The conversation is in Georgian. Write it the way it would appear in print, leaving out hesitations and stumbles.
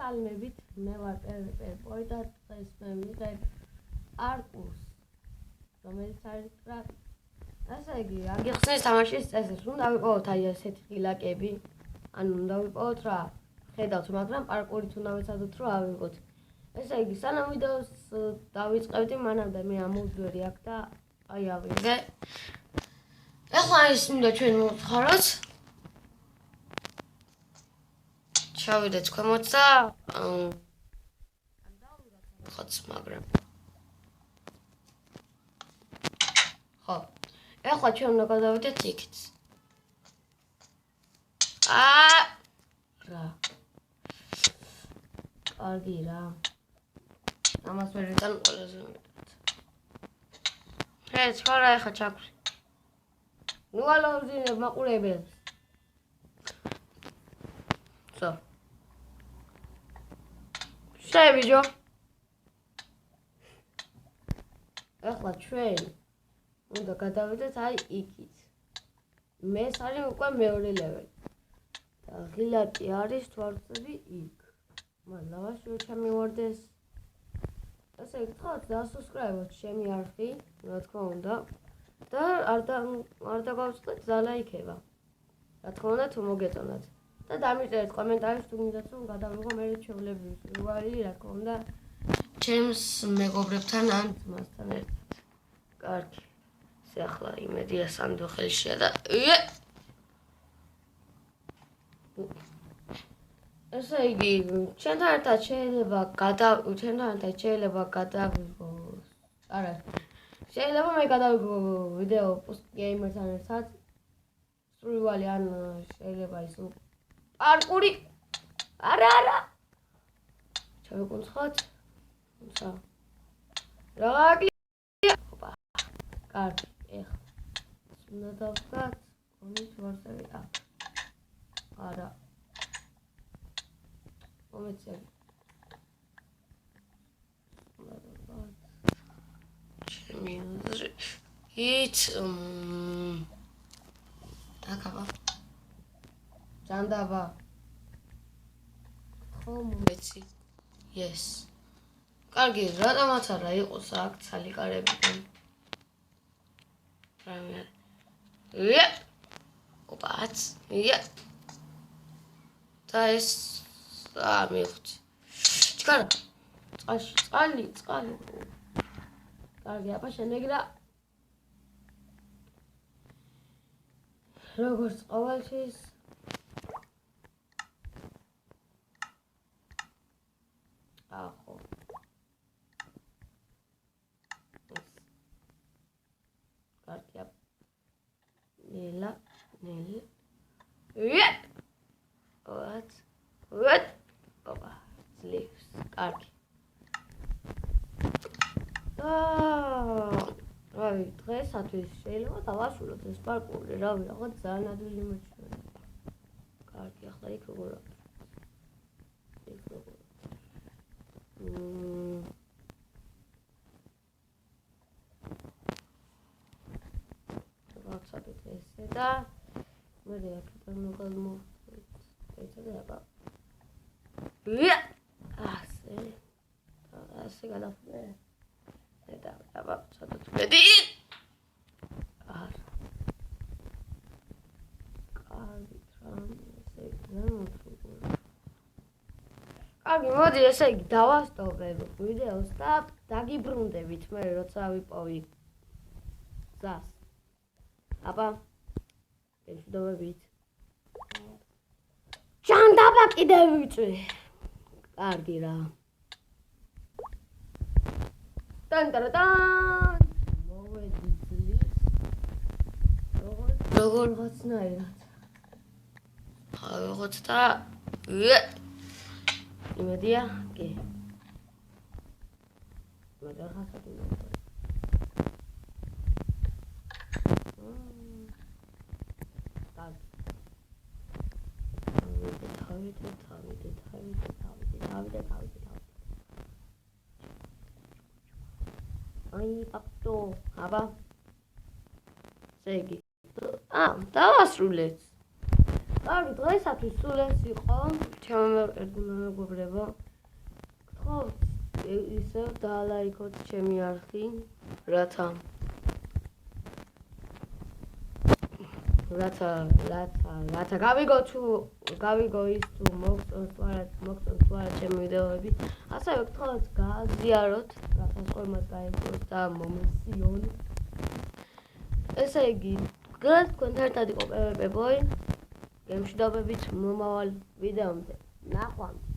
მოგესალმებით, მე ვარ პერპოი და დღეს მე მივიღებ არკურს, რომელიც არის ტრაკი. ასე იგი, აგიხსნის თამაშის წესებს, უნდა ვიპოვოთ აი ესეთი ღილაკები, ანუ უნდა ვიპოვოთ რა, ხედავთ, მაგრამ პარკურით უნდა ვეცადოთ, რომ ავიღოთ. ესე იგი, სანამ ვიდეოს დავიწყებდი, მანამდე მე ამოვდვერი აქ და აი ავიღე. ეხლა ის უნდა ჩვენ მოვხაროთ. ჩავიდეთ ქვემოთ და ხოც, მაგრამ ხო. ეხლა ჩვენ უნდა გადავიდეთ იქით. რა. კარგი რა. ამას ვერ იტან ყველაზე მეტად. ეს ხარა ეხლა ჩაქვრი. ნუ ალავზინებ მაყურებელს. So. შევიჯო. ეხლა ჩვენ უნდა გადავიდეთ აი იქით. მე არის უკვე მეორე ლეველი. და ღილაკი არის თვალწები იქ. მან ლავაშიო ჩამივარდეს. ასე გთხოვთ დასუბსკრაიბოთ ჩემი არხი, რა თქმა უნდა. და არ დაგავიწყდეთ ზალა იქება. რა თქმა უნდა თუ მოგეწონათ. და დამიწერეთ კომენტარებში თუ გინდათ რომ გადავიღო მე ჩვეულებრივი ვარი, რა თქმა უნდა ჩემს მეგობრებთან ან ძმასთან ერთად. კარგი. ახლა იმედია სანდო ხელშია და ესე იგი, ჩვენთან ერთად შეიძლება გადავიღოს. არა. შეიძლება მე გადავიღო ვიდეო პოსტ გეიმერთან ერთად. სრულვალი ან შეიძლება ის პარკური. არა. ჩავიკუნცხოთ. თუმცა რაღაცა. ოპა. კარგი. ეხლა უნდა დავხატ კომის ვარსები აქ. არა. მომეცემ. ჩემი ით აკაბა. ჯანდაბა. ხო მომეცი. Yes. კარგი, რატომაც არა იყოს აქ ცალიკარებიდან. ოპაც. და ეს მივხვდი. ჩქარა. წყალი. კარგი, აბა შემდეგ რა. როგორც ყოველთვის ახო. კარგი, აბა. ნელა. What? ოპა, ძლივს. კარგი. რავი, დღესათვის შეიძლება დავასრულოთ ეს პარკური, რავი, რაღაც ძალიან ადვილი მოჩვენა. კარგი, ახლა იქ როგორ აქვს. დავაცადოთ ესე და მე აქედან მოგალმოვთ. ეცადე აბა. ასე გადავხდე. და აბა, სადაც ვედი. კარგი, მოდი ესე იგი დავასტოპებ ვიდეოს და დაგიბრუნდებით მე როცა ვიპოვი გზას. აბა, გეშუდობებით. ჯანდაბა კიდევ ვიწვი. კარგი რა. ტან. მოვედი ძლის. როგორღაცნაირად. ავიღოთ და იმედია, კი. მაგრამ ხასადი მოხდა. კარგი. თავიდე. აი, პაპტო, აბა. ესე იგი. დავასრულეთ. კარგი, დღეისათვის სულ ეს იყო. ჩემო მეგობრებო. გთხოვთ ისევ დაალაიქოთ ჩემი არხი, რათა გავიგო ის თუ მოგწონს თუ არა ჩემი ვიდეოები. ასევე გთხოვთ გააზიაროთ, რათა სხვებმაც გაიგოს და მომესიონ. ესე იგი, თქვენთან ერთად იყო PvP Boy. გემშვიდობებით მომავალ ვიდეომდე. ნახვამდის.